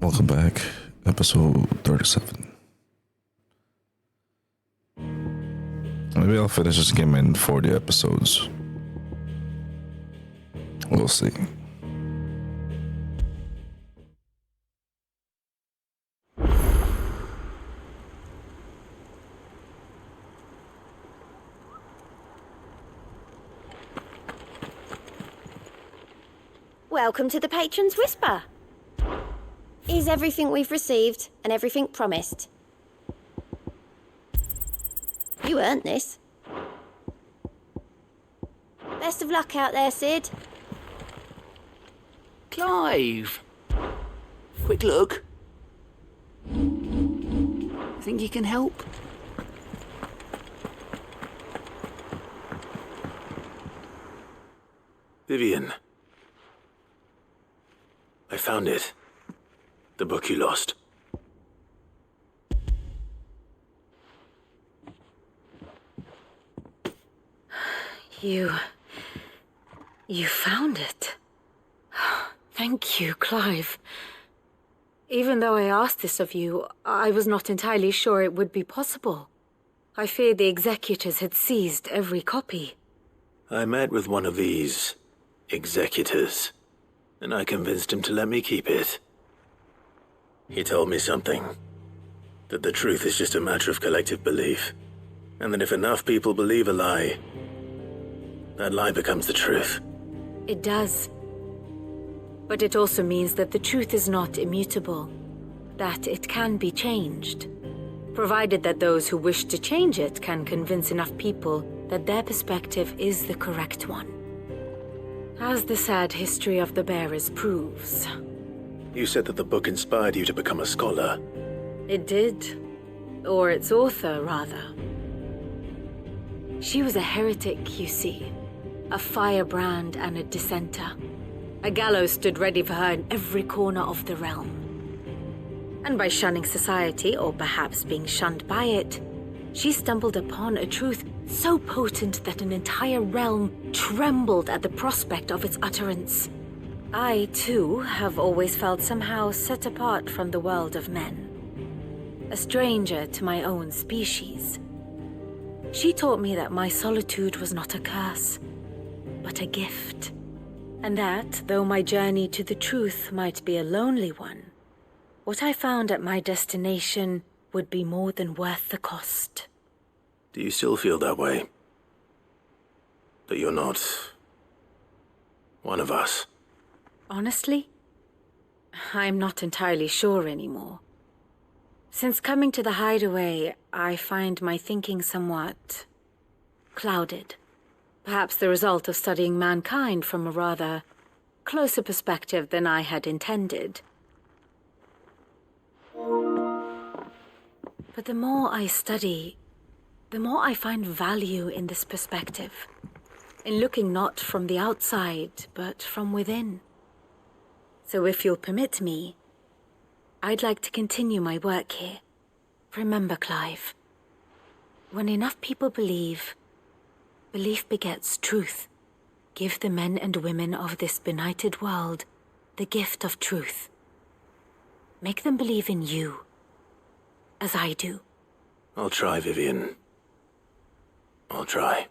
Welcome back, episode 37. Maybe I'll finish this game in 40 episodes. We'll see. Welcome to the Patron's Whisper. Is everything we've received and everything promised? You earned this. Best of luck out there, Sid. Clive! Quick look. Think you can help? Vivian. I found it. The book you lost. You found it. Thank you, Clive. Even though I asked this of you, I was not entirely sure it would be possible. I feared the executors had seized every copy. I met with one of these executors, and I convinced him to let me keep it. He told me something. That the truth is just a matter of collective belief. And that if enough people believe a lie, that lie becomes the truth. It does. But it also means that the truth is not immutable. That it can be changed. Provided that those who wish to change it can convince enough people that their perspective is the correct one. As the sad history of the bearers proves. You said that the book inspired you to become a scholar. It did. Or its author, rather. She was a heretic, you see. A firebrand and a dissenter. A gallows stood ready for her in every corner of the realm. And by shunning society, or perhaps being shunned by it, she stumbled upon a truth so potent that an entire realm trembled at the prospect of its utterance. I, too, have always felt somehow set apart from the world of men. A stranger to my own species. She taught me that my solitude was not a curse, but a gift. And that, though my journey to the truth might be a lonely one, what I found at my destination would be more than worth the cost. Do you still feel that way? That you're not one of us? Honestly, I'm not entirely sure anymore. Since coming to the hideaway, I find my thinking somewhat clouded. Perhaps the result of studying mankind from a rather closer perspective than I had intended. But the more I study, the more I find value in this perspective. In looking not from the outside, but from within. So if you'll permit me, I'd like to continue my work here. Remember, Clive, when enough people believe, belief begets truth. Give the men and women of this benighted world the gift of truth. Make them believe in you, as I do. I'll try, Vivian. I'll try.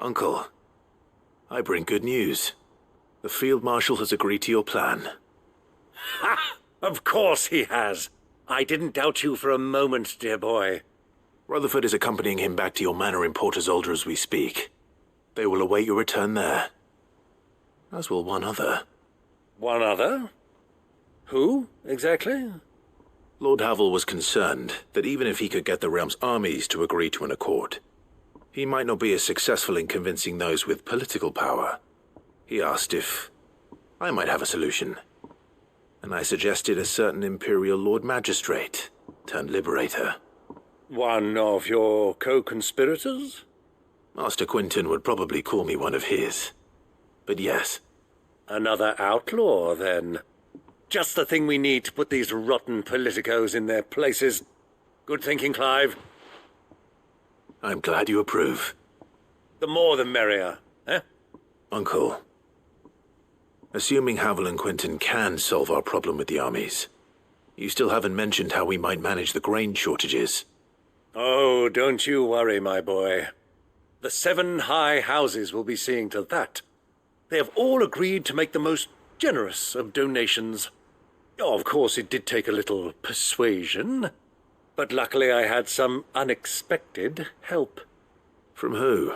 Uncle, I bring good news. The Field Marshal has agreed to your plan. Ha! Of course he has. I didn't doubt you for a moment, dear boy. Rutherford is accompanying him back to your manor in Porter's Alder as we speak. They will await your return there. As will one other. One other? Who, exactly? Lord Havel was concerned that even if he could get the realm's armies to agree to an accord, he might not be as successful in convincing those with political power. He asked if I might have a solution. And I suggested a certain Imperial Lord Magistrate turned Liberator. One of your co-conspirators? Master Quinton would probably call me one of his. But yes. Another outlaw, then. Just the thing we need to put these rotten politicos in their places. Good thinking, Clive. I'm glad you approve. The more the merrier, eh? Uncle, assuming Havel and Quinton can solve our problem with the armies, you still haven't mentioned how we might manage the grain shortages. Oh, don't you worry, my boy. The 7 high houses will be seeing to that. They have all agreed to make the most generous of donations. Oh, of course, it did take a little persuasion, but luckily I had some unexpected help. From who?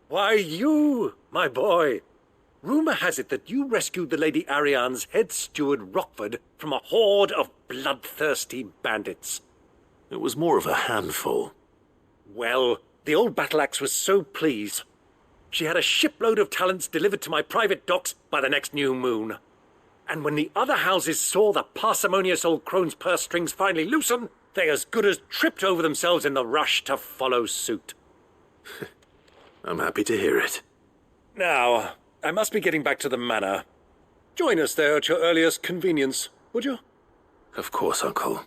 Why, you, my boy. Rumor has it that you rescued the Lady Ariane's head steward Rockford from a horde of bloodthirsty bandits. It was more of a handful. Well, the old battle-axe was so pleased. She had a shipload of talents delivered to my private docks by the next new moon. And when the other houses saw the parsimonious old crone's purse strings finally loosen, they as good as tripped over themselves in the rush to follow suit. I'm happy to hear it. Now, I must be getting back to the manor. Join us there at your earliest convenience, would you? Of course, Uncle.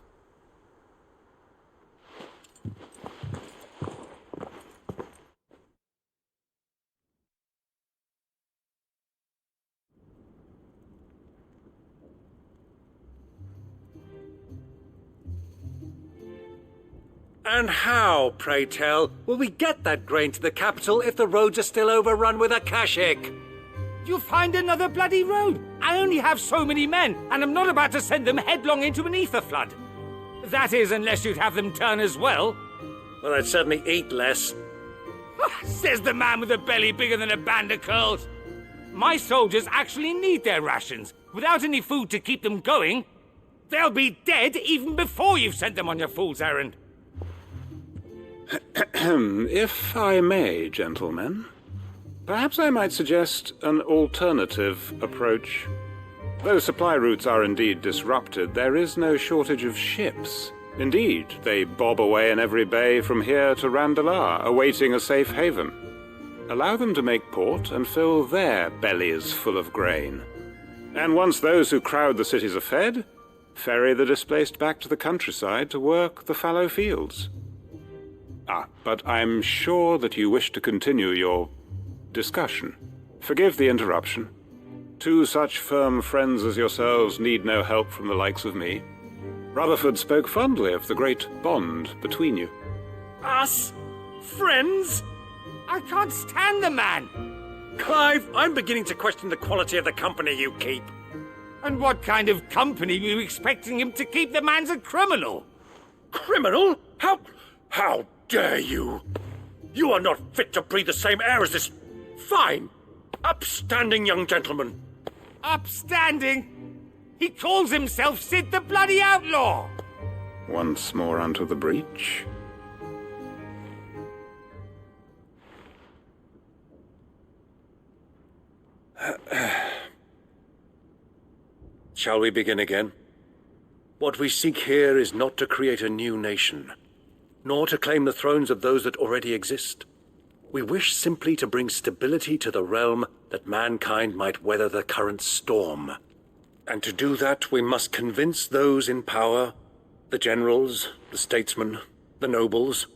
And how, pray tell, will we get that grain to the capital if the roads are still overrun with akashic? You'll find another bloody road. I only have so many men, and I'm not about to send them headlong into an ether flood. That is, unless you'd have them turn as well. Well, I'd certainly eat less. Says the man with a belly bigger than a band of curls. My soldiers actually need their rations. Without any food to keep them going, they'll be dead even before you've sent them on your fool's errand. If I may, gentlemen, perhaps I might suggest an alternative approach. Though supply routes are indeed disrupted, there is no shortage of ships. Indeed, they bob away in every bay from here to Randalar, awaiting a safe haven. Allow them to make port and fill their bellies full of grain. And once those who crowd the cities are fed, ferry the displaced back to the countryside to work the fallow fields. But I'm sure that you wish to continue your discussion. Forgive the interruption. 2 such firm friends as yourselves need no help from the likes of me. Rutherford spoke fondly of the great bond between you. Us? Friends? I can't stand the man. Clive, I'm beginning to question the quality of the company you keep. And what kind of company were you expecting him to keep? The man's a criminal. Criminal? How dare you? You are not fit to breathe the same air as this fine, upstanding young gentleman. Upstanding? He calls himself Sid the Bloody Outlaw. Once more unto the breach. Shall we begin again? What we seek here is not to create a new nation, nor to claim the thrones of those that already exist. We wish simply to bring stability to the realm that mankind might weather the current storm. And to do that, we must convince those in power, the generals, the statesmen, the nobles,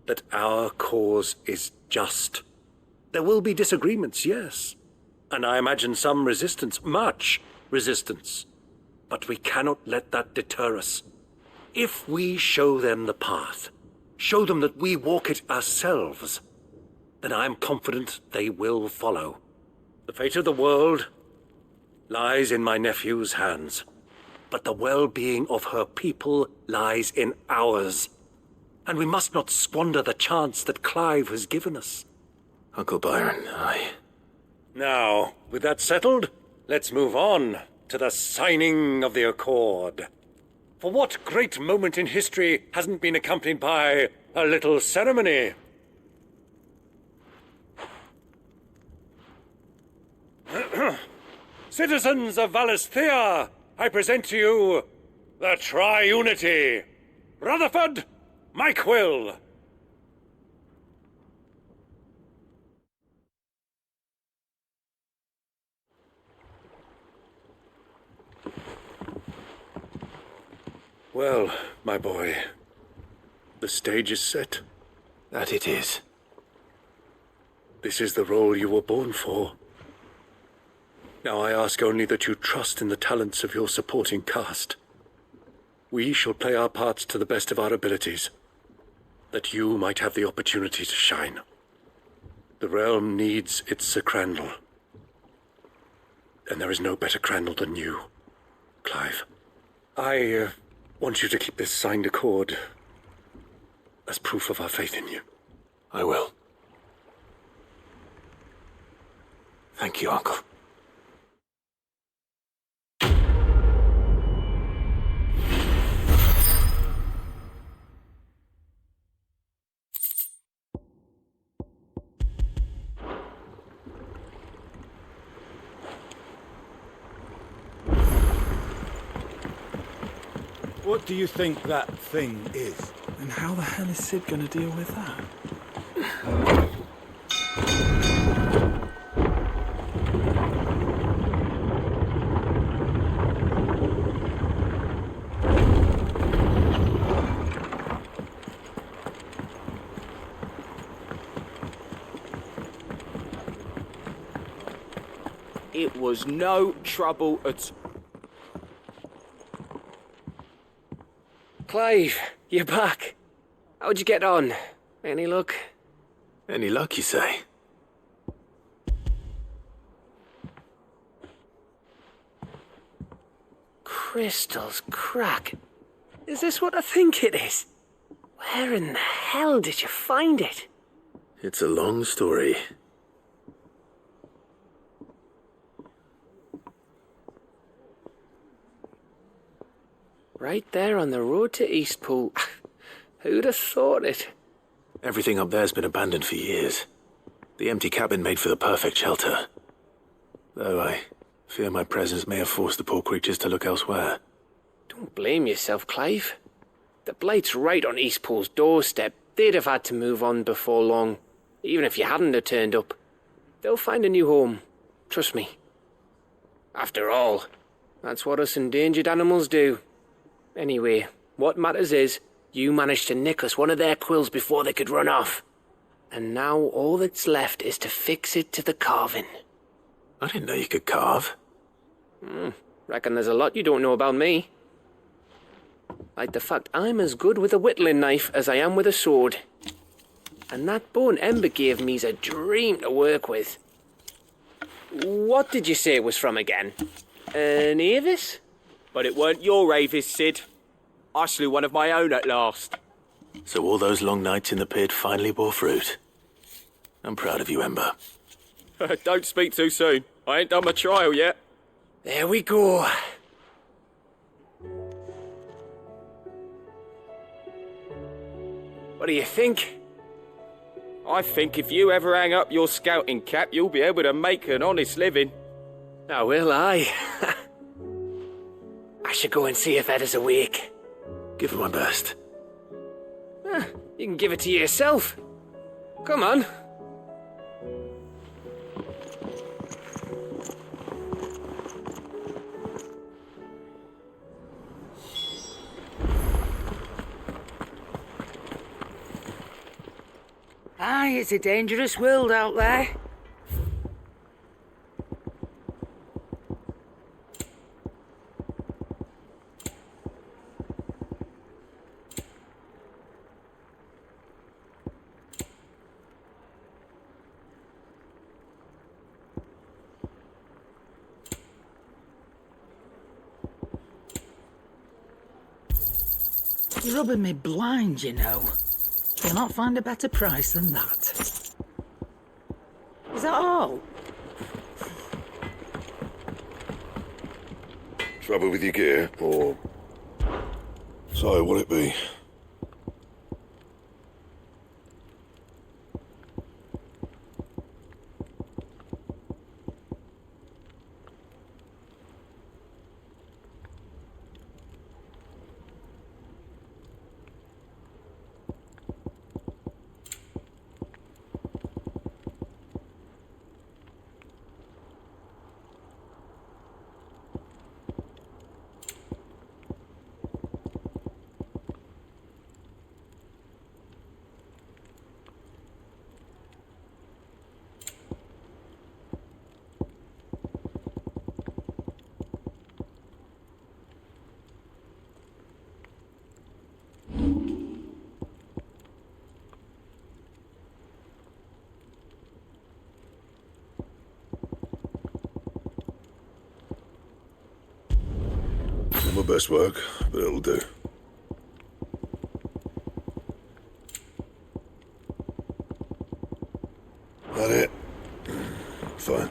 that our cause is just. There will be disagreements, yes, and I imagine some resistance, much resistance. But we cannot let that deter us. If we show them the path, show them that we walk it ourselves, then I am confident they will follow. The fate of the world lies in my nephew's hands, but the well-being of her people lies in ours. And we must not squander the chance that Clive has given us. Uncle Byron, Now, with that settled, let's move on to the signing of the Accord. For what great moment in history hasn't been accompanied by a little ceremony? Citizens of Valisthea, I present to you the Triunity. Rutherford, Mike Will. Well, my boy, the stage is set. That it is. This is the role you were born for. Now I ask only that you trust in the talents of your supporting cast. We shall play our parts to the best of our abilities, that you might have the opportunity to shine. The realm needs its Sir Crandall. And there is no better Crandall than you, Clive. I want you to keep this signed accord as proof of our faith in you. I will. Thank you, Uncle. What do you think that thing is? And how the hell is Sid gonna deal with that? It was no trouble at... Clive, you're back. How'd you get on? Any luck? Any luck, you say? Crystals crack. Is this what I think it is? Where in the hell did you find it? It's a long story. Right there on the road to Eastpool. Who'd have thought it? Everything up there's been abandoned for years. The empty cabin made for the perfect shelter. Though I fear my presence may have forced the poor creatures to look elsewhere. Don't blame yourself, Clive. The Blight's right on Eastpool's doorstep. They'd have had to move on before long, even if you hadn't have turned up. They'll find a new home. Trust me. After all, that's what us endangered animals do. Anyway, what matters is, you managed to nick us one of their quills before they could run off. And now all that's left is to fix it to the carving. I didn't know you could carve. Reckon there's a lot you don't know about me. Like the fact I'm as good with a whittling knife as I am with a sword. And that bone Ember gave me's a dream to work with. What did you say it was from again? An Avis? But it weren't your Avis, Sid. I slew one of my own at last. So all those long nights in the pit finally bore fruit. I'm proud of you, Ember. Don't speak too soon. I ain't done my trial yet. There we go. What do you think? I think if you ever hang up your scouting cap, you'll be able to make an honest living. Oh, will I? I should go and see if Ed is awake. Give it my best. You can give it to yourself. Come on. Aye, it's a dangerous world out there. You're rubbing me blind, you know. You'll not find a better price than that. Is that all? Trouble with your gear, or... So, what'll it be? my best work, but it'll do. That it? Fine.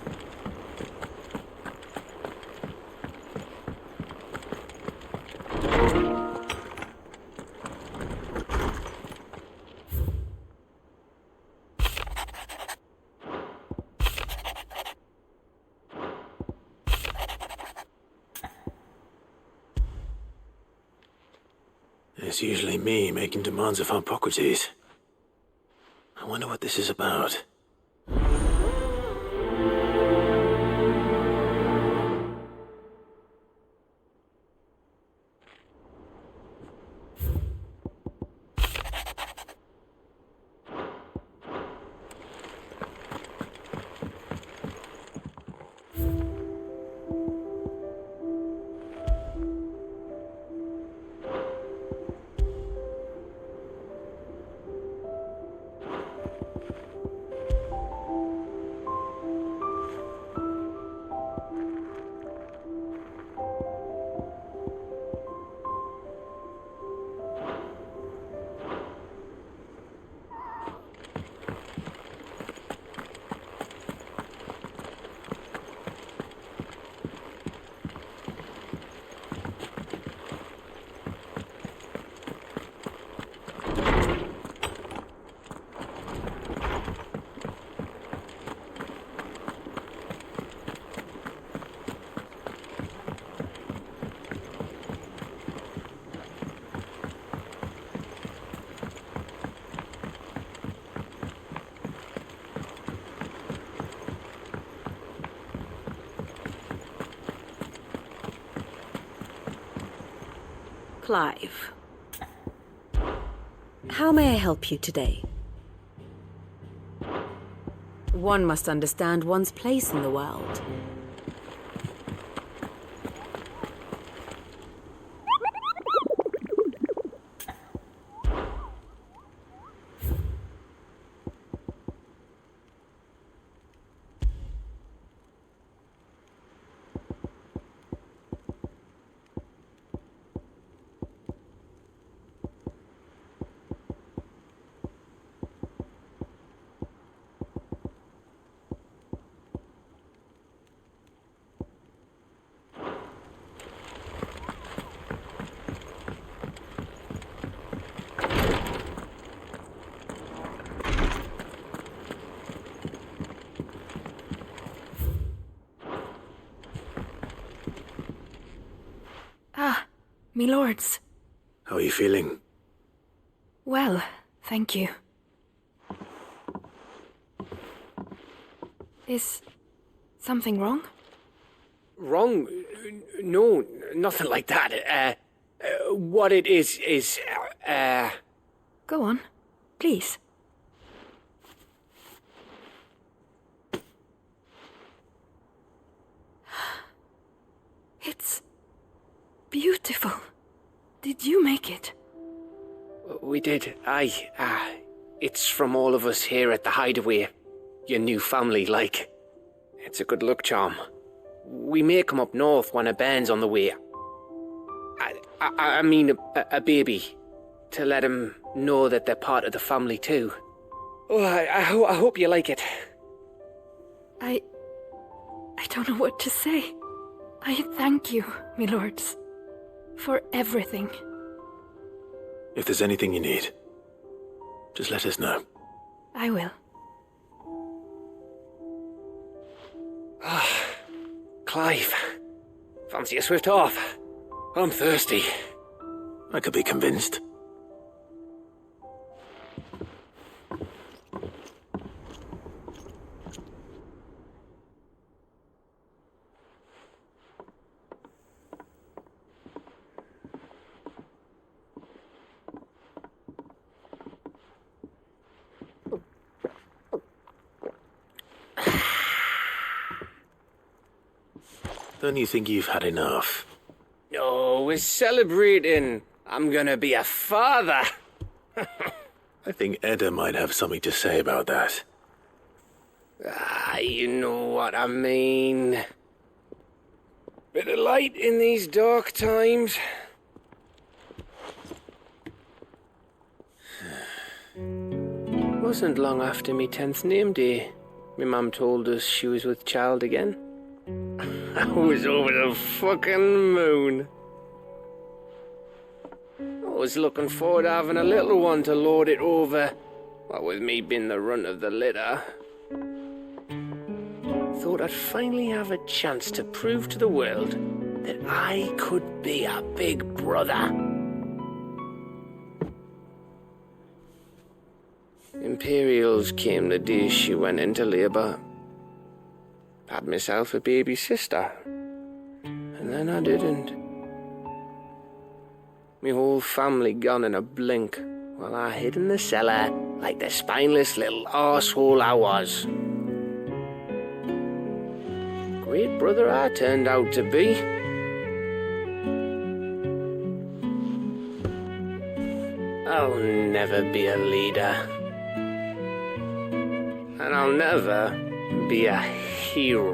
It's usually me making demands of Hippocrates. I wonder what this is about. Clive. How may I help you today? One must understand one's place in the world. Me lords. How are you feeling? Well, thank you. Is something wrong? Wrong? No, nothing like that. What it is... Go on, please. It's beautiful. Did you make it? We did, aye. It's from all of us here at the Hideaway. Your new family, like. It's a good luck charm. We may come up north when a band's on the way. I mean a baby. To let him know that they're part of the family too. Oh, I hope you like it. I don't know what to say. I thank you, my lords, for everything. If there's anything you need, just let us know. I will. Clive, fancy a swift off? I'm thirsty. I could be convinced. Don't you think you've had enough? Oh, we're celebrating. I'm gonna be a father. I think Edda might have something to say about that. You know what I mean. Bit of light in these dark times. Wasn't long after me 10th name day. My mum told us she was with child again. I was over the fucking moon. I was looking forward to having a little one to lord it over, what with me being the runt of the litter. Thought I'd finally have a chance to prove to the world that I could be a big brother. Imperials came the day she went into labour. Had myself a baby sister, and then I didn't. Me whole family gone in a blink, while I hid in the cellar like the spineless little arsehole I was. Great brother I turned out to be. I'll never be a leader. And I'll never be a hero.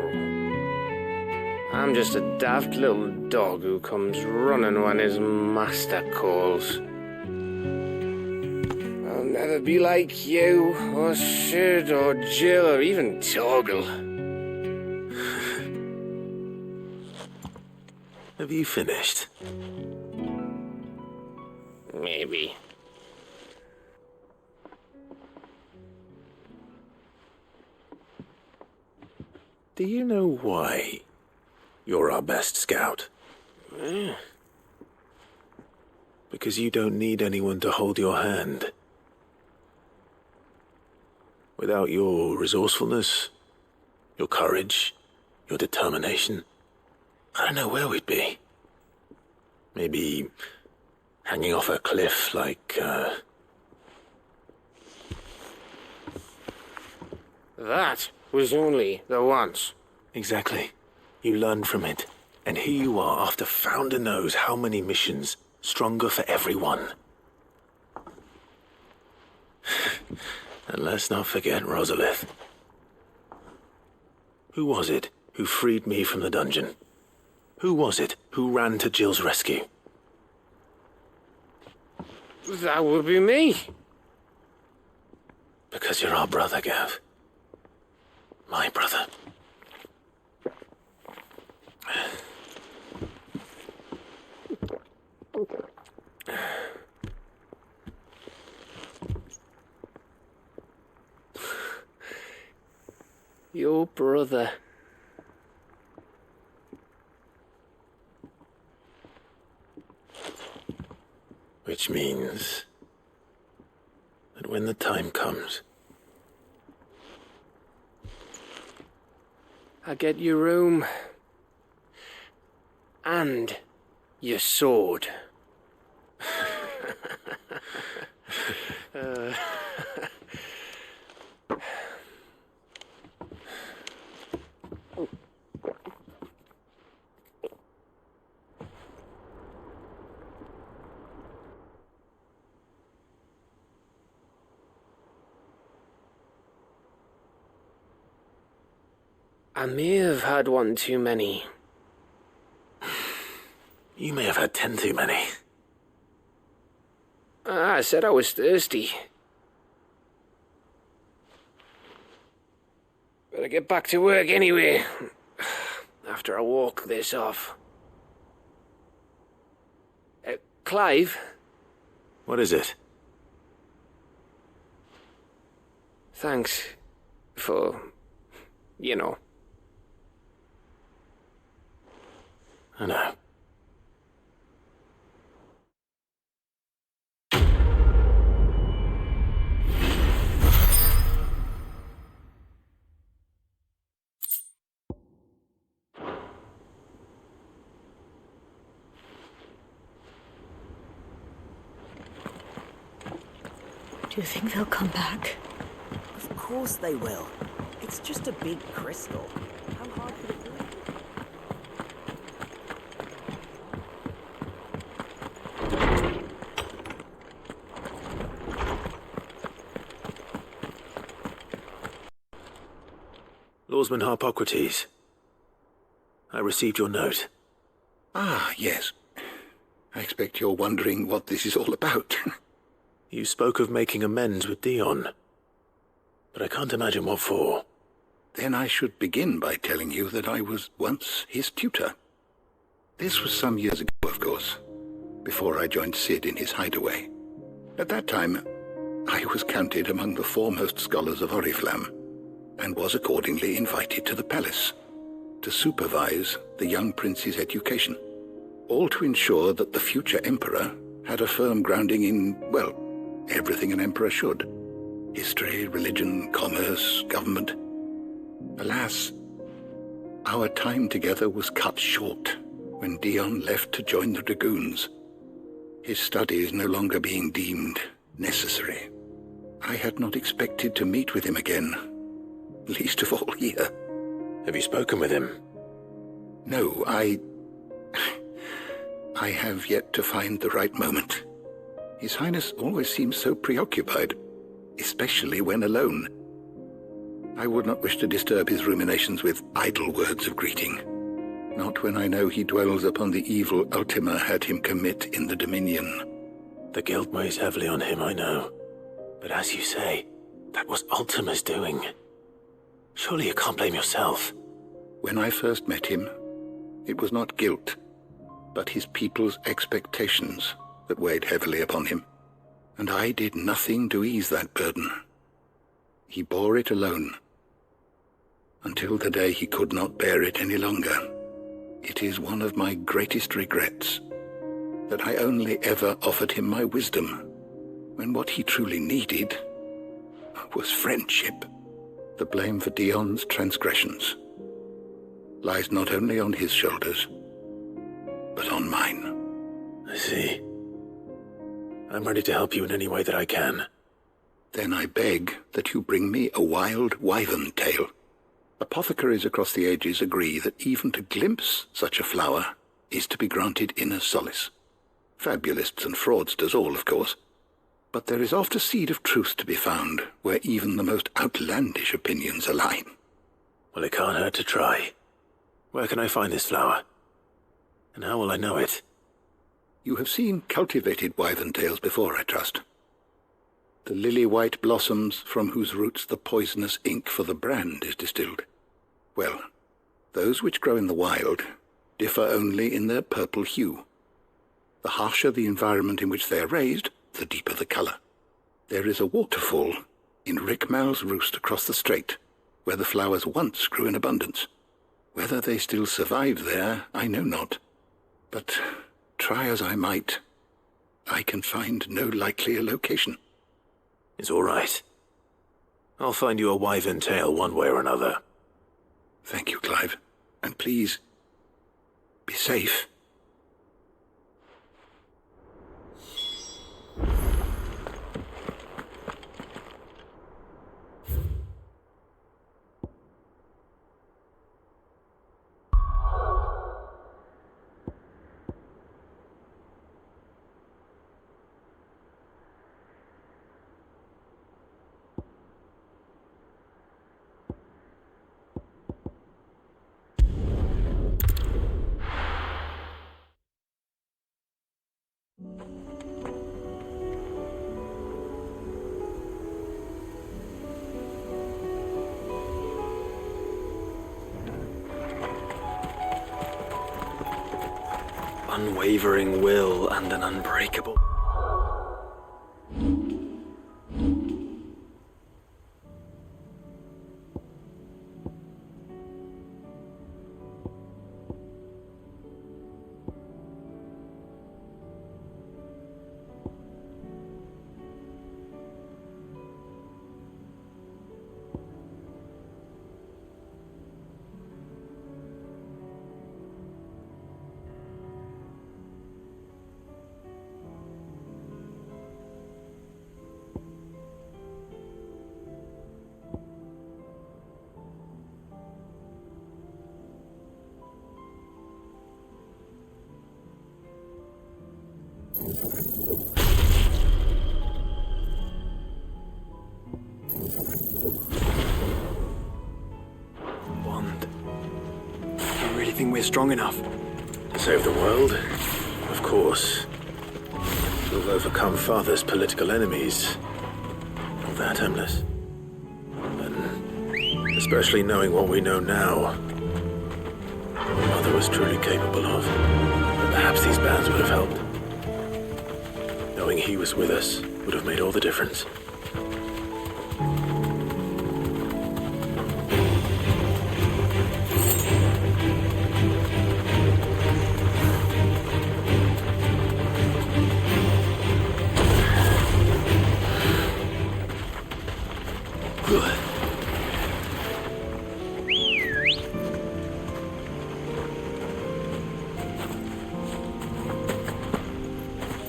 I'm just a daft little dog who comes running when his master calls. I'll never be like you, or Sid, or Jill, or even Torgal. Have you finished? Maybe. Do you know why you're our best scout? Because you don't need anyone to hold your hand. Without your resourcefulness, your courage, your determination, I don't know where we'd be. Maybe hanging off a cliff like, That was only the once. Exactly. You learned from it. And here you are after Founder knows how many missions, stronger for everyone. And let's not forget Rosalith. Who was it who freed me from the dungeon? Who was it who ran to Jill's rescue? That would be me. Because you're our brother, Gav. My brother. Your brother. Which means that when the time comes, I get your room. And your sword. I may have had one too many. You may have had 10 too many. I said I was thirsty. Better get back to work anyway, after I walk this off. Clive? What is it? Thanks for, you know. I know. Do you think they'll come back? Of course they will. It's just a big crystal. How hard could it be? Lawsman Harpocrates, I received your note. Ah, yes. I expect you're wondering what this is all about. You spoke of making amends with Dion, but I can't imagine what for. Then I should begin by telling you that I was once his tutor. This was some years ago, of course, before I joined Sid in his hideaway. At that time, I was counted among the foremost scholars of Oriflamme, and was accordingly invited to the palace to supervise the young prince's education, all to ensure that the future emperor had a firm grounding in, well, everything an emperor should. History, religion, commerce, government. Alas, our time together was cut short when Dion left to join the Dragoons, his studies no longer being deemed necessary. I had not expected to meet with him again, least of all here. Have you spoken with him? No, I have yet to find the right moment. His Highness always seems so preoccupied, especially when alone. I would not wish to disturb his ruminations with idle words of greeting, not when I know he dwells upon the evil Ultima had him commit in the Dominion. The guilt weighs heavily on him, I know. But as you say, that was Ultima's doing. Surely you can't blame yourself. When I first met him, it was not guilt, but his people's expectations that weighed heavily upon him, and I did nothing to ease that burden. He bore it alone, until the day he could not bear it any longer. It is one of my greatest regrets that I only ever offered him my wisdom, when what he truly needed was friendship. The blame for Dion's transgressions lies not only on his shoulders, but on mine. I see. I'm ready to help you in any way that I can. Then I beg that you bring me a wild wyvern tail. Apothecaries across the ages agree that even to glimpse such a flower is to be granted inner solace. Fabulists and fraudsters all, of course. But there is oft a seed of truth to be found where even the most outlandish opinions align. Well, it can't hurt to try. Where can I find this flower? And how will I know it? You have seen cultivated wyvern tails before, I trust. The lily-white blossoms from whose roots the poisonous ink for the brand is distilled. Well, those which grow in the wild differ only in their purple hue. The harsher the environment in which they are raised, the deeper the color. There is a waterfall in Rickmal's roost across the strait, where the flowers once grew in abundance. Whether they still survive there, I know not. But try as I might, I can find no likelier location. It's all right. I'll find you a wyvern tail one way or another. Thank you, Clive. And please, be safe. Unwavering will and an unbreakable... We're strong enough. To save the world? Of course. To have overcome Father's political enemies? All that, Emless. And especially knowing what we know now. What Mother was truly capable of. But perhaps these bands would have helped. Knowing he was with us would have made all the difference.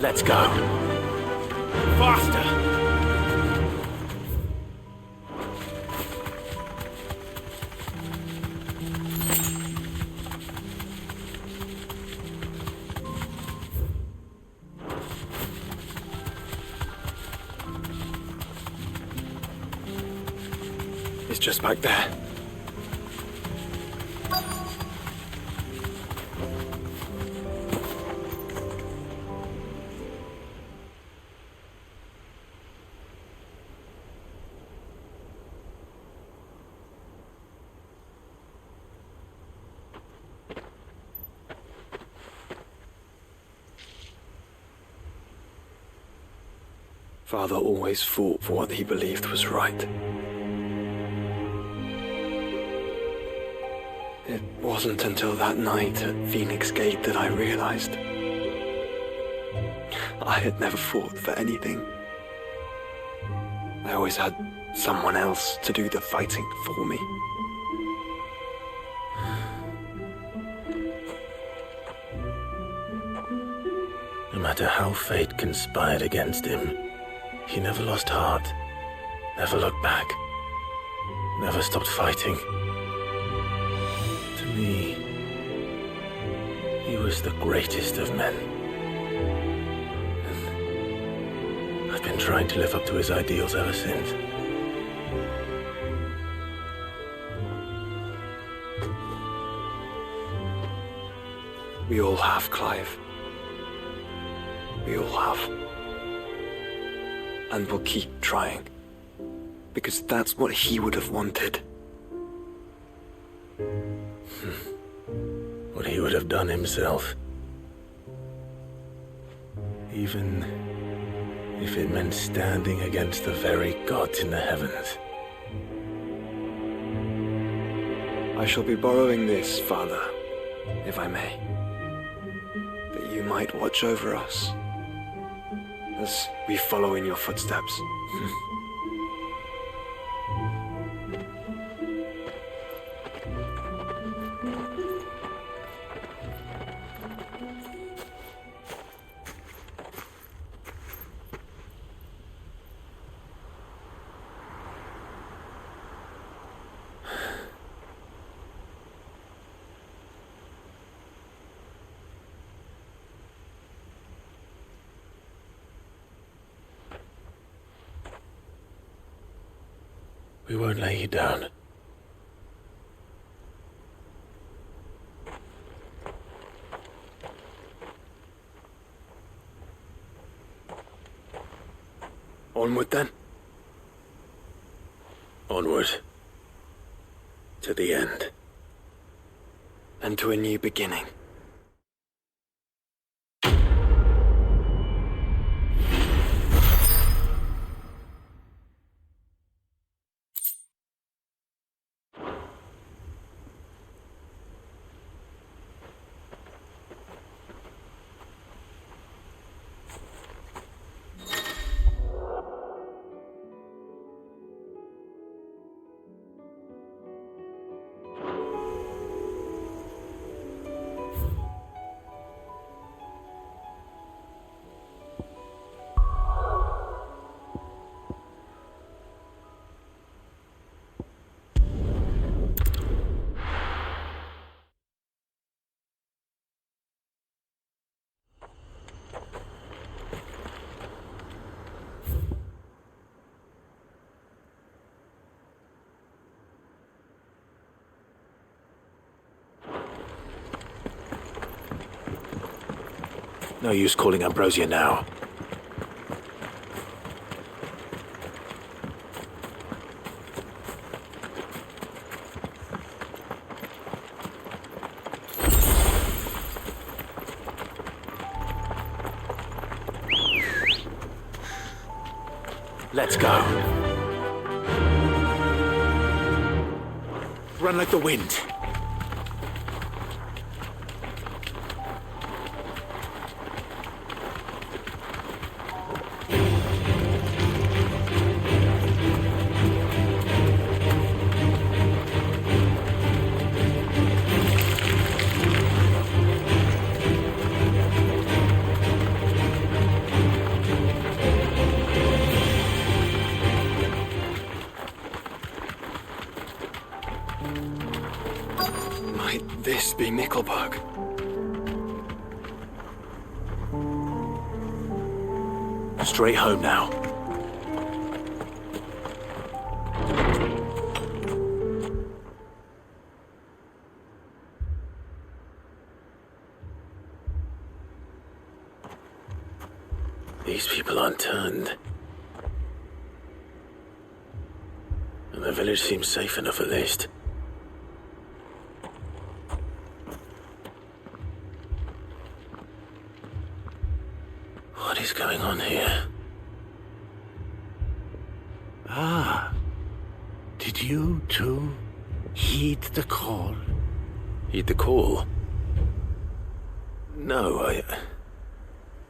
Let's go. Faster! It's just back there. Father always fought for what he believed was right. It wasn't until that night at Phoenix Gate that I realized I had never fought for anything. I always had someone else to do the fighting for me. No matter how fate conspired against him, he never lost heart, never looked back, never stopped fighting. To me, he was the greatest of men. And I've been trying to live up to his ideals ever since. We all have, Clive. We all have. And we'll keep trying. Because that's what he would have wanted. What he would have done himself. Even if it meant standing against the very gods in the heavens. I shall be borrowing this, Father, if I may. That you might watch over us as we follow in your footsteps. We won't lay you down. Onward then. Onward. To the end. And to a new beginning. No use calling Ambrosia now. Let's go. Run like the wind. This be Nickelbug. Straight home now. These people aren't turned. And the village seems safe enough at least. What is going on here? Ah, did you too heed the call? Heed the call? No,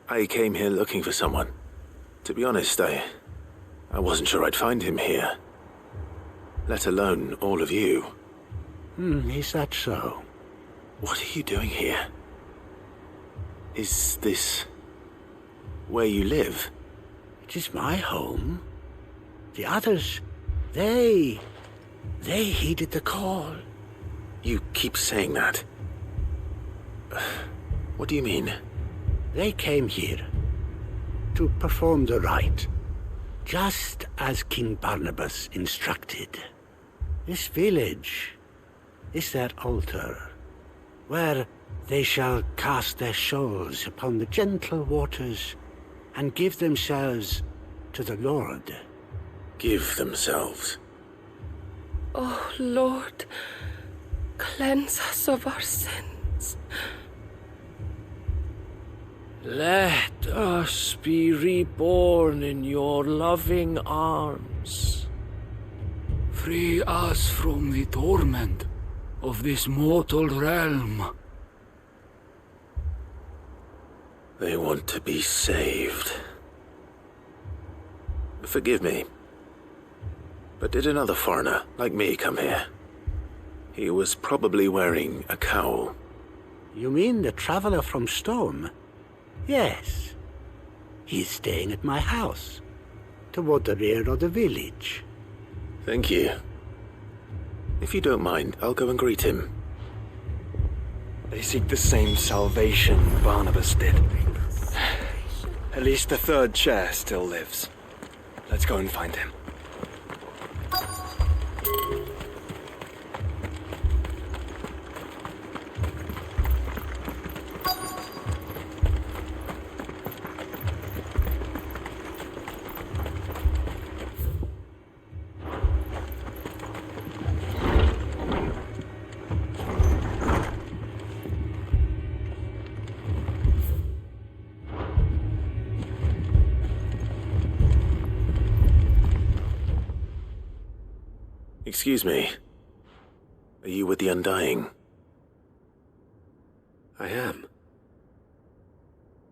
I came here looking for someone. To be honest, I wasn't sure I'd find him here. Let alone all of you. Is that so? What are you doing here? Is this where you live? It is my home. The others, they heeded the call. You keep saying that. What do you mean? They came here to perform the rite, just as King Barnabas instructed. This village is their altar, where they shall cast their souls upon the gentle waters and give themselves to the Lord. Give themselves? Oh, Lord, cleanse us of our sins. Let us be reborn in your loving arms. Free us from the torment of this mortal realm. They want to be saved. Forgive me, but did another foreigner like me come here? He was probably wearing a cowl. You mean the traveler from Storm? Yes. He is staying at my house, toward the rear of the village. Thank you. If you don't mind, I'll go and greet him. They seek the same salvation Barnabas did. At least the third chair still lives. Let's go and find him. Excuse me. Are you with the Undying? I am.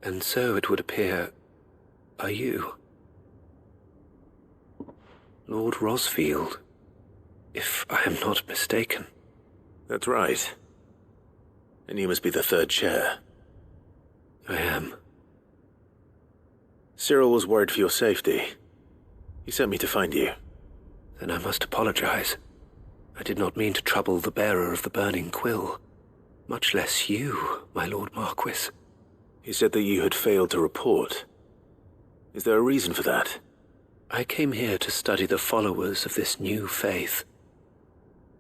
And so it would appear, are you? Lord Rosfield, if I am not mistaken. That's right. And you must be the third chair. I am. Cyril was worried for your safety. He sent me to find you. Then I must apologize. I did not mean to trouble the bearer of the burning quill. Much less you, my Lord Marquis. He said that you had failed to report. Is there a reason for that? I came here to study the followers of this new faith.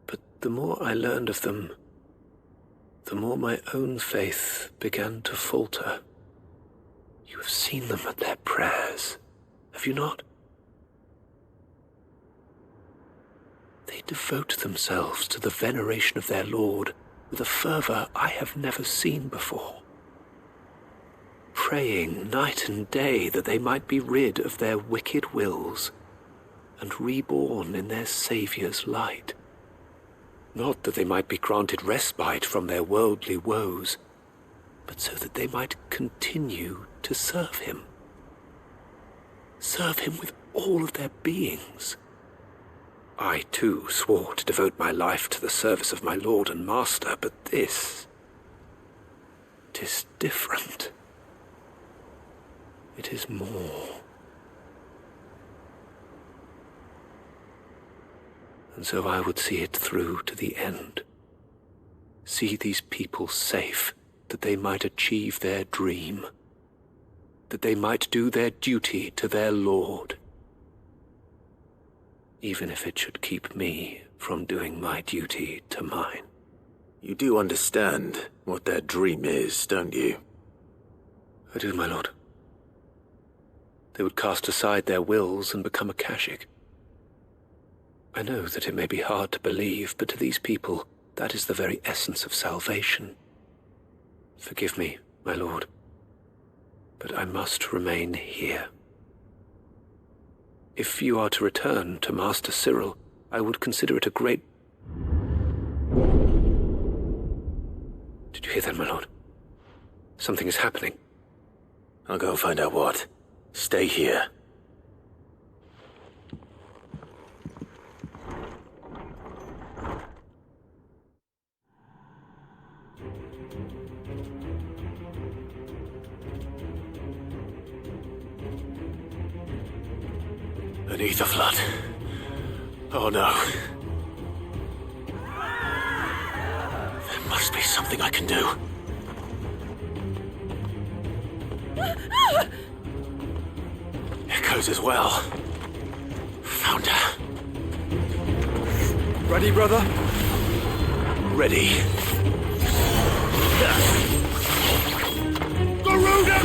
But the more I learned of them, the more my own faith began to falter. You have seen them at their prayers, have you not? They devote themselves to the veneration of their Lord with a fervor I have never seen before, praying night and day that they might be rid of their wicked wills and reborn in their Saviour's light. Not that they might be granted respite from their worldly woes, but so that they might continue to serve him. Serve him with all of their beings. I, too, swore to devote my life to the service of my Lord and Master, but this... 'tis different. It is more. And so I would see it through to the end. See these people safe, that they might achieve their dream, that they might do their duty to their Lord, even if it should keep me from doing my duty to mine. You do understand what their dream is, don't you? I do, my lord. They would cast aside their wills and become Akashic. I know that it may be hard to believe, but to these people, that is the very essence of salvation. Forgive me, my lord, but I must remain here. If you are to return to Master Cyril, I would consider it a great... Did you hear that, my lord? Something is happening. I'll go and find out what. Stay here. An ether flood. Oh no. There must be something I can do. Echoes as well. Found her. Ready, brother? Ready. Garuda!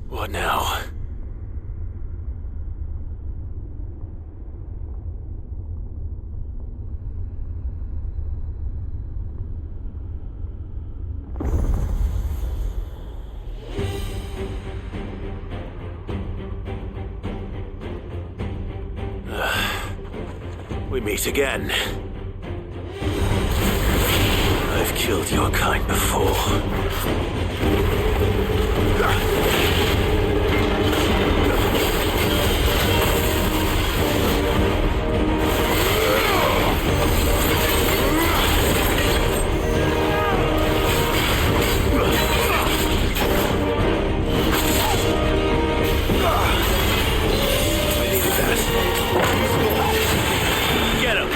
What now? We meet again. I've killed your kind before. Get him!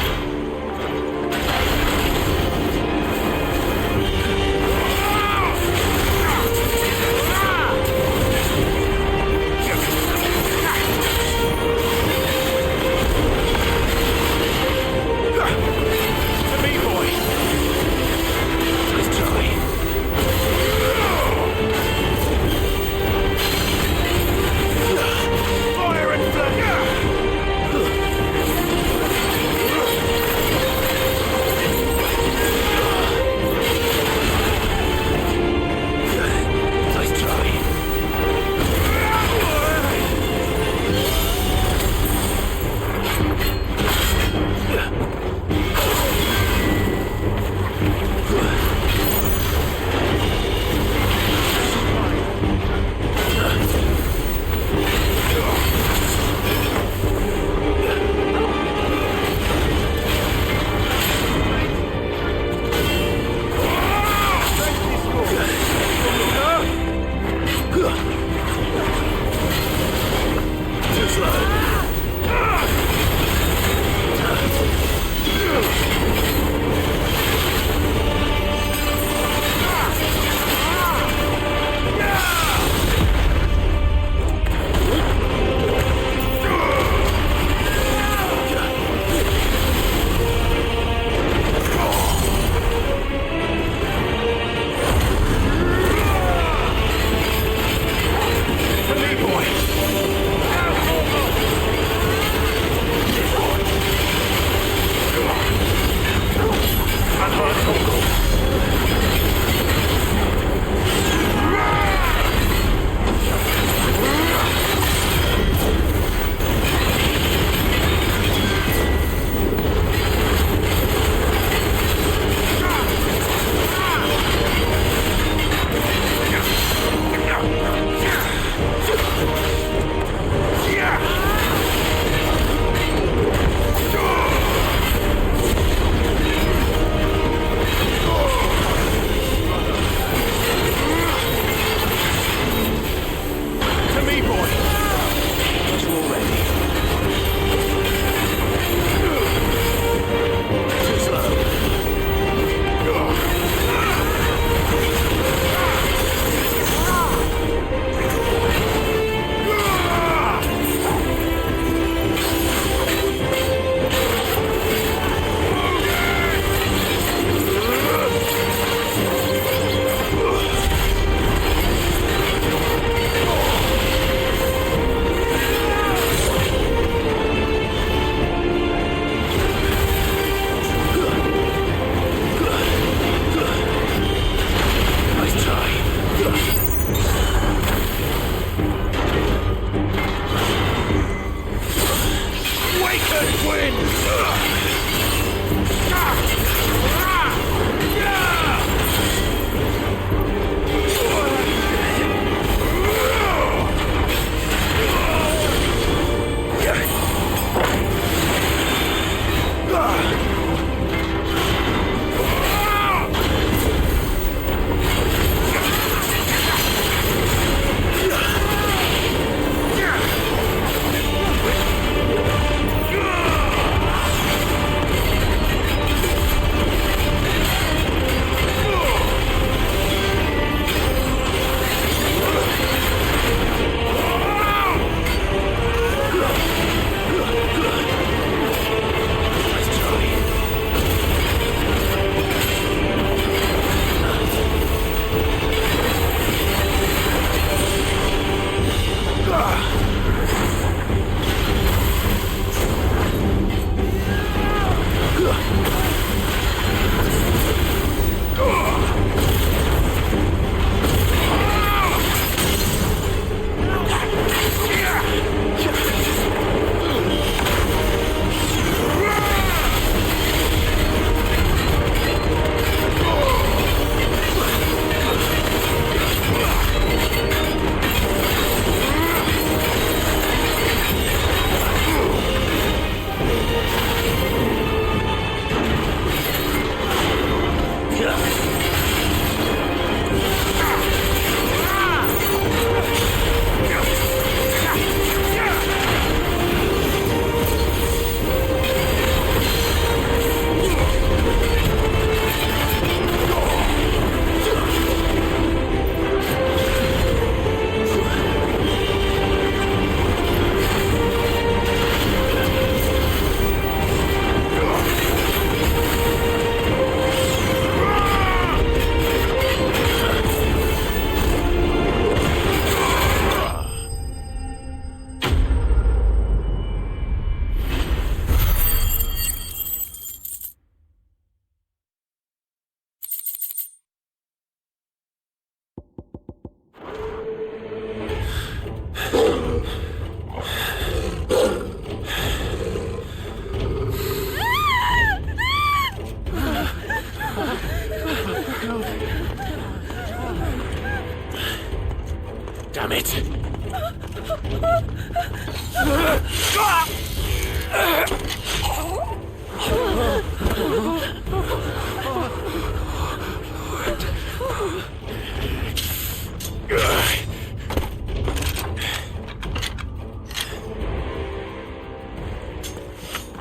Damn it!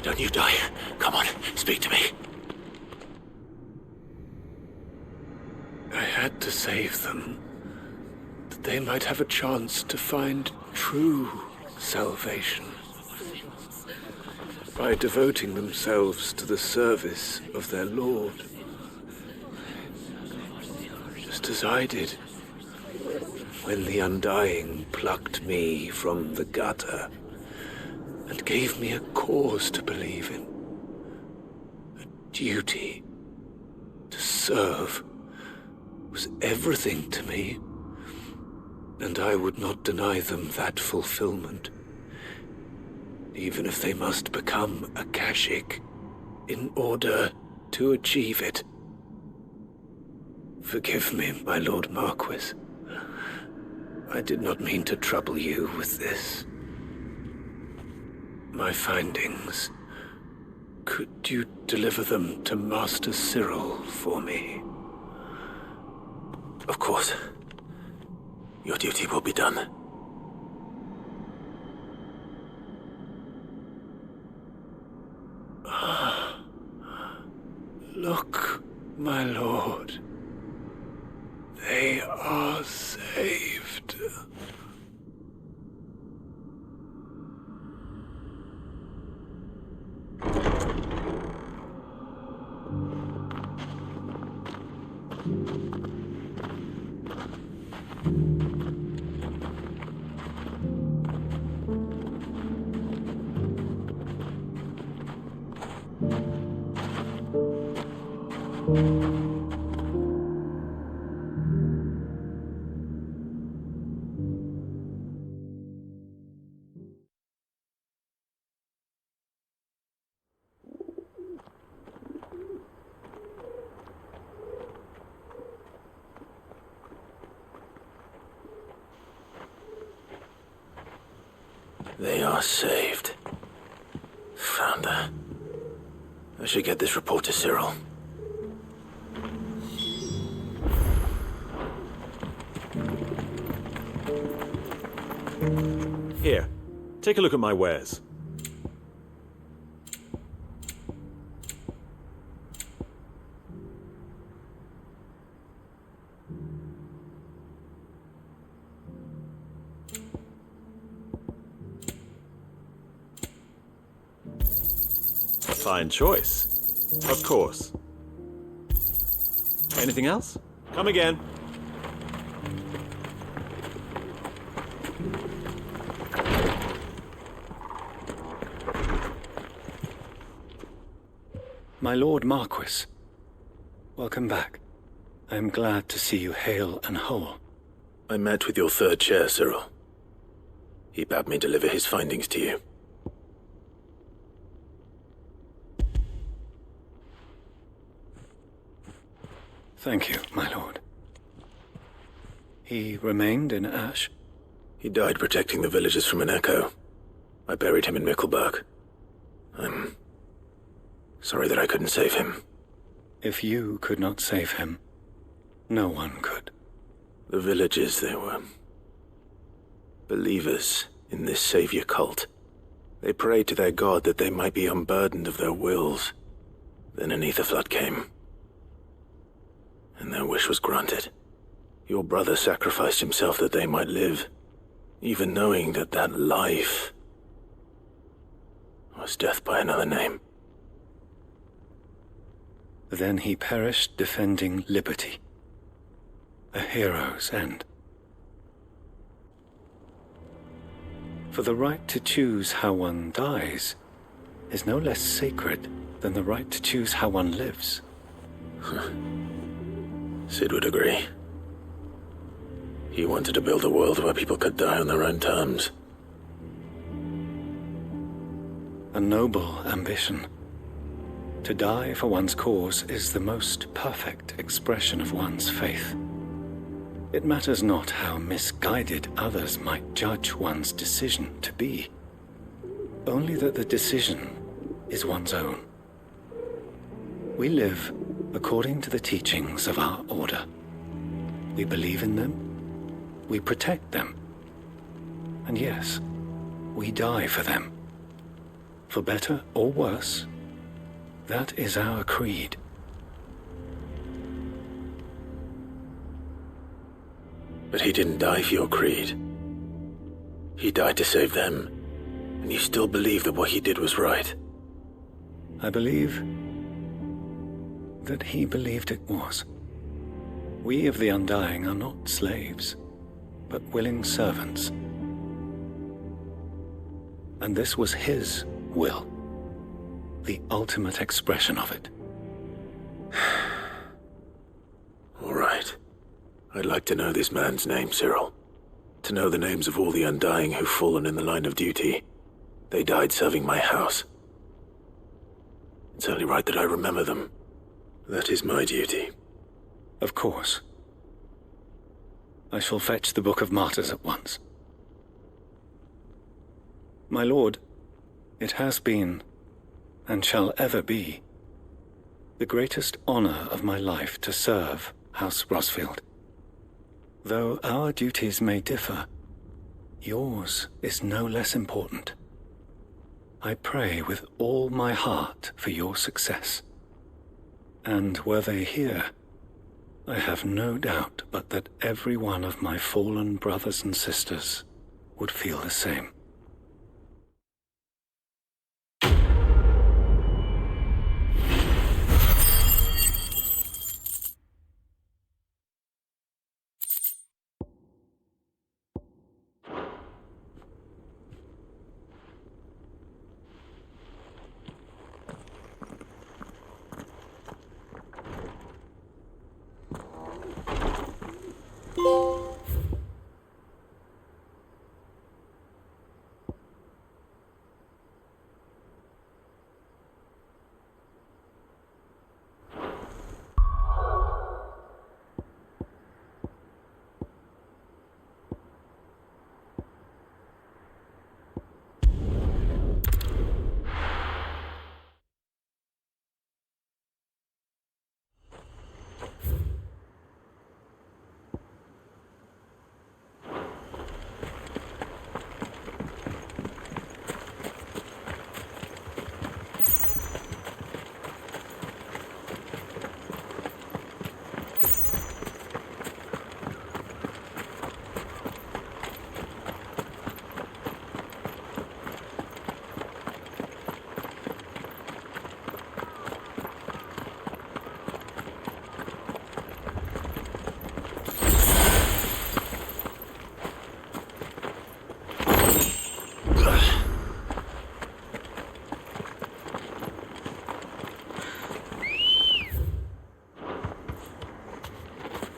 Don't you die. Come on, speak to me. I had to save them, that they might have a chance to find true salvation. By devoting themselves to the service of their Lord. Just as I did, when the Undying plucked me from the gutter and gave me a cause to believe in. A duty to serve was everything to me, and I would not deny them that fulfillment, even if they must become Akashic in order to achieve it. Forgive me, my Lord Marquis. I did not mean to trouble you with this. My findings. Could you deliver them to Master Cyril for me? Of course. Your duty will be done. Look, my lord. They are saved. They are saved. Founder. I should get this report to Cyril. Here, take a look at my wares. Fine choice. Of course. Anything else? Come again. My Lord Marquis, welcome back. I am glad to see you hale and whole. I met with your third chair, Cyril. He bade me deliver his findings to you. Thank you, my lord. He remained in Ash? He died protecting the villagers from an echo. I buried him in Mickelberg. I'm sorry that I couldn't save him. If you could not save him, no one could. The villagers, they were believers in this savior cult. They prayed to their god that they might be unburdened of their wills. Then an ether flood came, and their wish was granted. Your brother sacrificed himself that they might live, even knowing that that life was death by another name. Then he perished defending liberty. A hero's end. For the right to choose how one dies is no less sacred than the right to choose how one lives. Sid would agree. He wanted to build a world where people could die on their own terms. A noble ambition. To die for one's cause is the most perfect expression of one's faith. It matters not how misguided others might judge one's decision to be, only that the decision is one's own. We live according to the teachings of our order. We believe in them, we protect them, and yes, we die for them. For better or worse, that is our creed. But he didn't die for your creed. He died to save them, and you still believe that what he did was right. I believe that he believed it was. We of the Undying are not slaves, but willing servants. And this was his will, the ultimate expression of it. All right. I'd like to know this man's name, Cyril. To know the names of all the Undying who've fallen in the line of duty. They died serving my house. It's only right that I remember them. That is my duty. Of course. I shall fetch the Book of Martyrs at once. My lord, it has been, and shall ever be, the greatest honor of my life to serve House Rosfield. Though our duties may differ, yours is no less important. I pray with all my heart for your success. And were they here, I have no doubt but that every one of my fallen brothers and sisters would feel the same.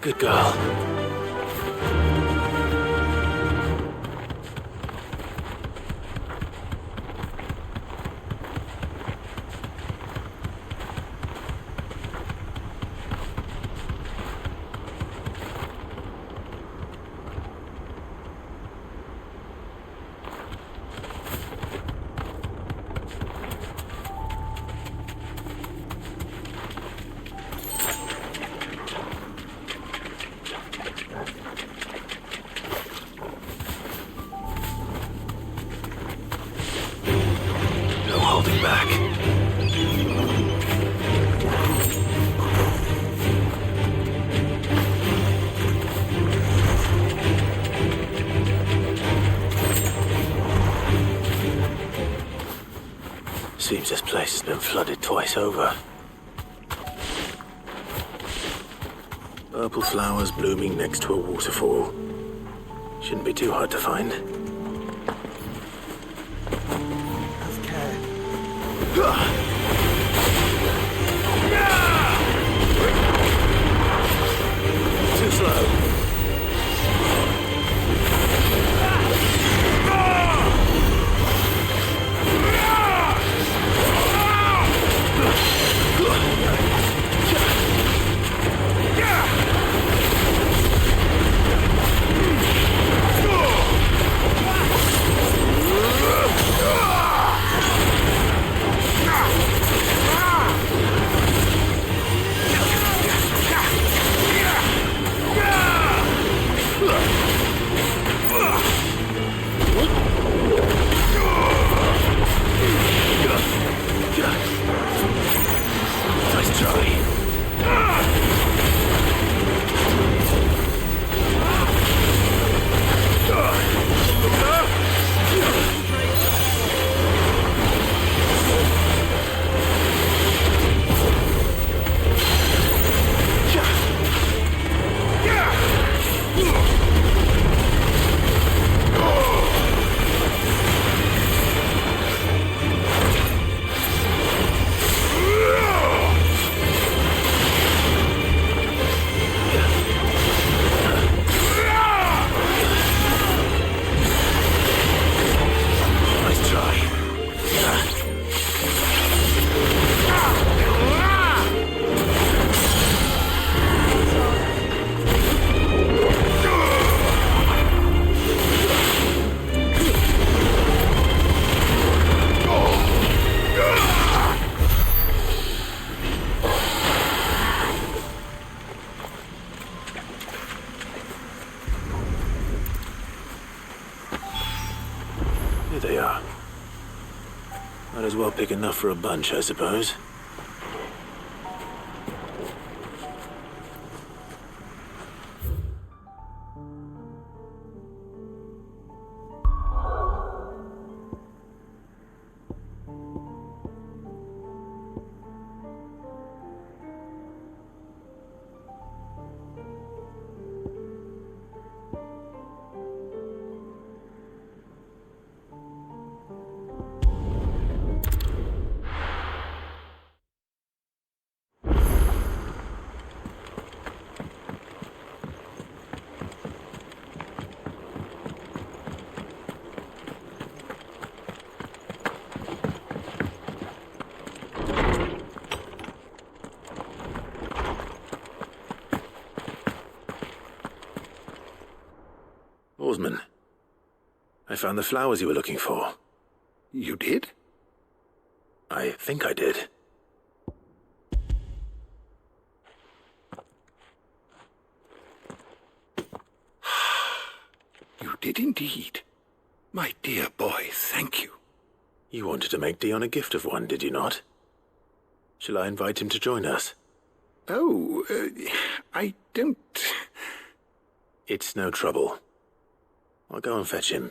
Good girl. place has been flooded twice over. Purple flowers blooming next to a waterfall. Shouldn't be too hard to find. Have care. Too slow. Nice try. Here they are. Might as well pick enough for a bunch, I suppose. Oarsman, I found the flowers you were looking for. You did? I think I did. You did indeed. My dear boy, thank you. You wanted to make Dion a gift of one, did you not? Shall I invite him to join us? Oh, I don't... It's no trouble. I'll go and fetch him.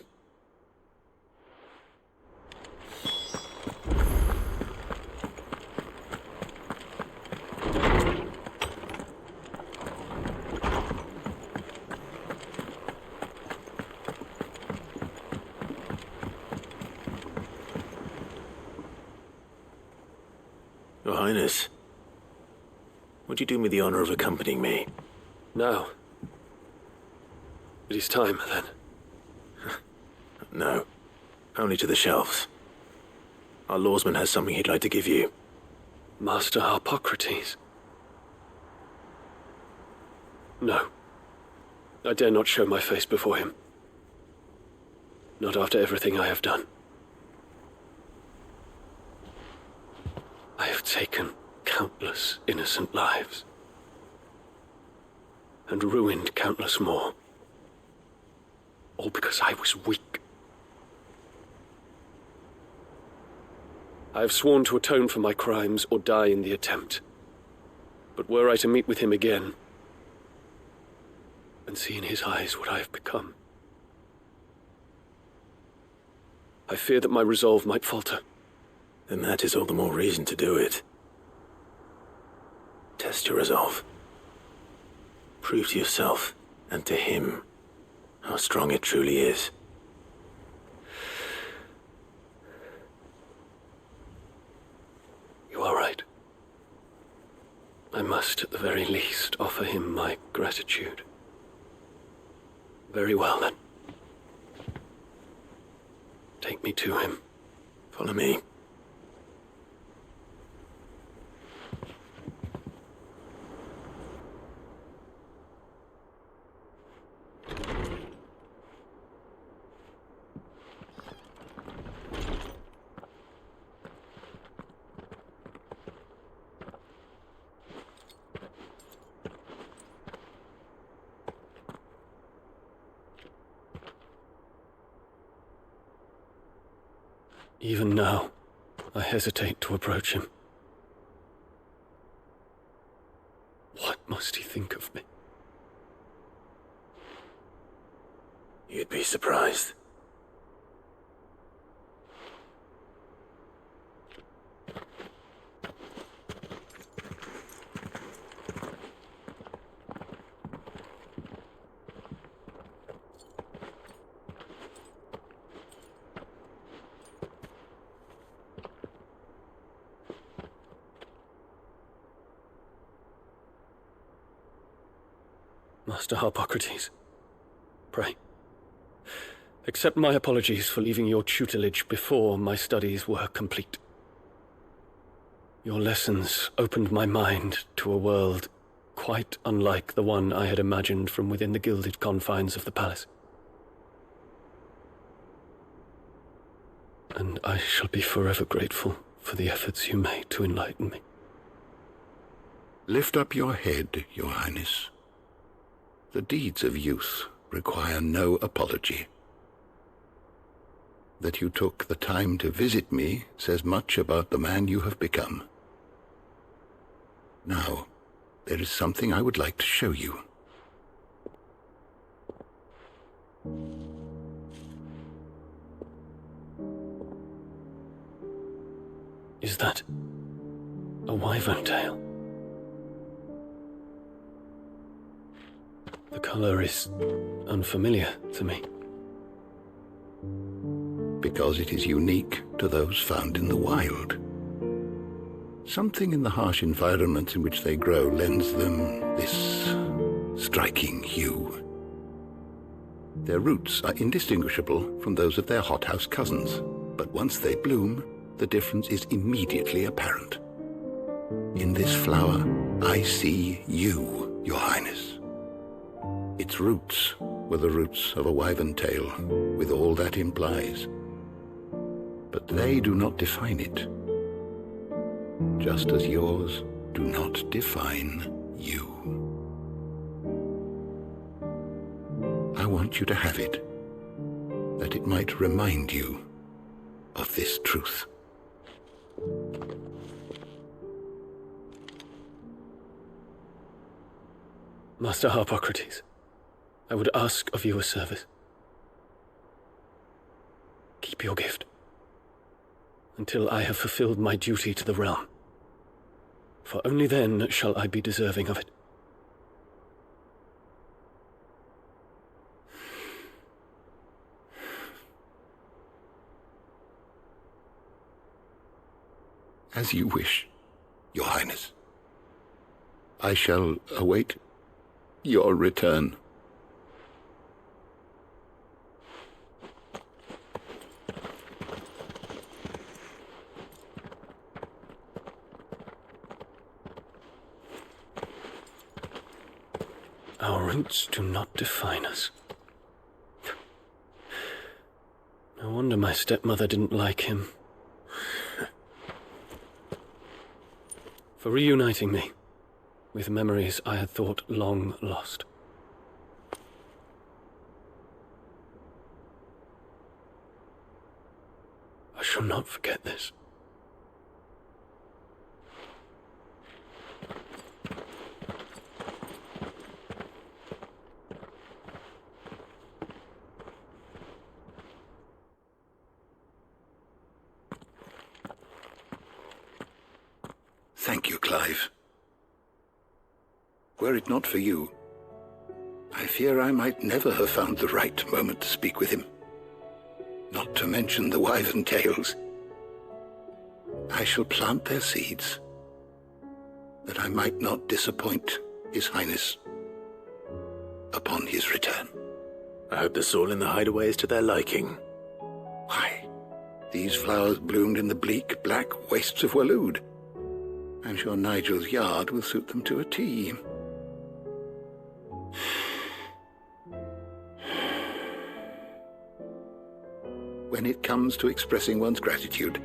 Your Highness, would you do me the honor of accompanying me? No. It is time, then. No. Only to the shelves. Our lawsman has something he'd like to give you. Master Harpocrates. No. I dare not show my face before him. Not after everything I have done. I have taken countless innocent lives. And ruined countless more. All because I was weak. I have sworn to atone for my crimes or die in the attempt. But were I to meet with him again, and see in his eyes what I have become, I fear that my resolve might falter, then that is all the more reason to do it. Test your resolve. Prove to yourself, and to him, how strong it truly is. You are right. I must, at the very least, offer him my gratitude. Very well, then. Take me to him. Follow me. Even now, I hesitate to approach him. What must he think of me? You'd be surprised. Master Harpocrates, pray, accept my apologies for leaving your tutelage before my studies were complete. Your lessons opened my mind to a world quite unlike the one I had imagined from within the gilded confines of the palace. And I shall be forever grateful for the efforts you made to enlighten me. Lift up your head, Your Highness. The deeds of youth require no apology. That you took the time to visit me says much about the man you have become. Now, there is something I would like to show you. Is that a wyvern tail? The color is unfamiliar to me. Because it is unique to those found in the wild. Something in the harsh environment in which they grow lends them this striking hue. Their roots are indistinguishable from those of their hothouse cousins, but once they bloom, the difference is immediately apparent. In this flower, I see you, Your Highness. Its roots were the roots of a wyvern tail, with all that implies. But they do not define it, just as yours do not define you. I want you to have it, that it might remind you of this truth. Master Harpocrates, I would ask of you a service. Keep your gift until I have fulfilled my duty to the realm, for only then shall I be deserving of it. As you wish, Your Highness. I shall await your return. Our roots do not define us. No wonder my stepmother didn't like him. For reuniting me with memories I had thought long lost. I shall not forget this. Thank you, Clive. Were it not for you, I fear I might never have found the right moment to speak with him. Not to mention the wyvern tales. I shall plant their seeds, that I might not disappoint His Highness upon his return. I hope the soil in the hideaway is to their liking. Why, these flowers bloomed in the bleak, black wastes of Waloed. I'm sure Nigel's yard will suit them to a T. When it comes to expressing one's gratitude,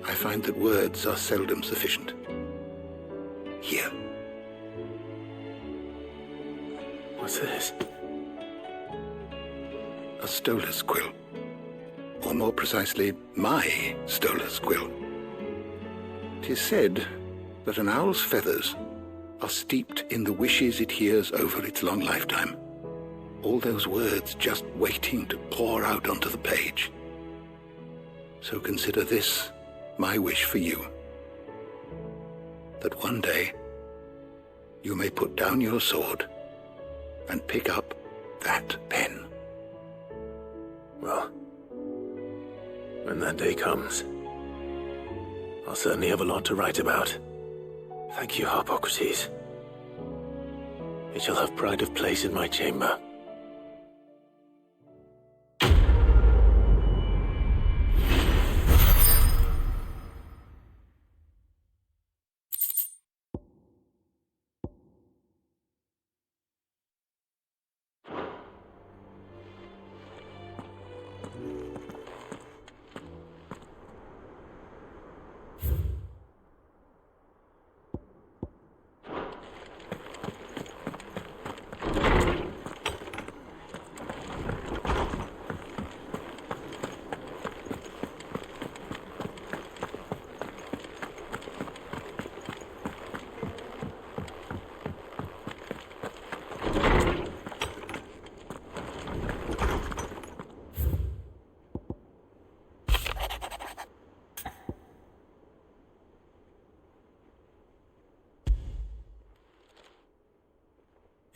I find that words are seldom sufficient. Here. What's this? A stolas quill. Or more precisely, my stolas quill. 'Tis said that an owl's feathers are steeped in the wishes it hears over its long lifetime. All those words just waiting to pour out onto the page. So consider this my wish for you. That one day you may put down your sword and pick up that pen. Well, when that day comes, I'll certainly have a lot to write about. Thank you, Harpocrates. It shall have pride of place in my chamber.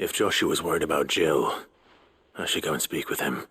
If Joshua's worried about Jill, I should go and speak with him.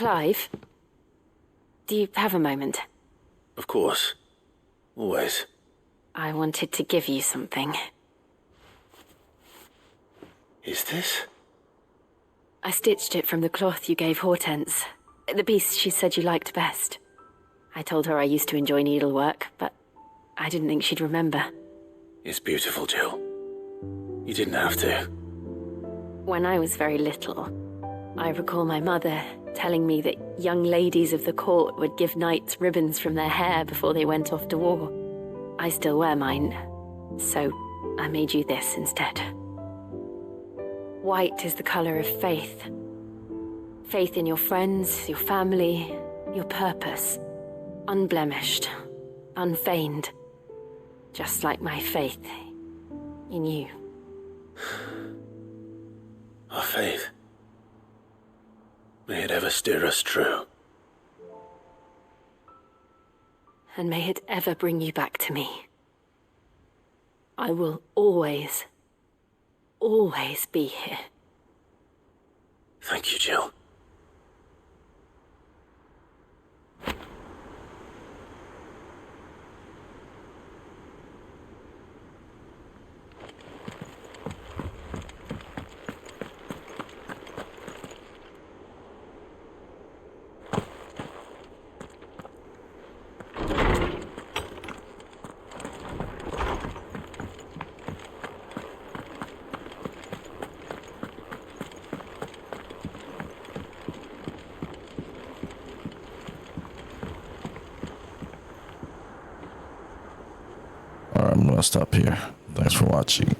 Clive, do you have a moment? Of course. Always. I wanted to give you something. Is this? I stitched it from the cloth you gave Hortense. The piece she said you liked best. I told her I used to enjoy needlework, but I didn't think she'd remember. It's beautiful, Jill. You didn't have to. When I was very little, I recall my mother telling me that young ladies of the court would give knights ribbons from their hair before they went off to war. I still wear mine, so I made you this instead. White is the color of faith. Faith in your friends, your family, your purpose. Unblemished, unfeigned. Just like my faith in you. Our faith. May it ever steer us true. And may it ever bring you back to me. I will always, always be here. Thank you, Jill. Alright, I'm gonna stop here. Thanks for watching.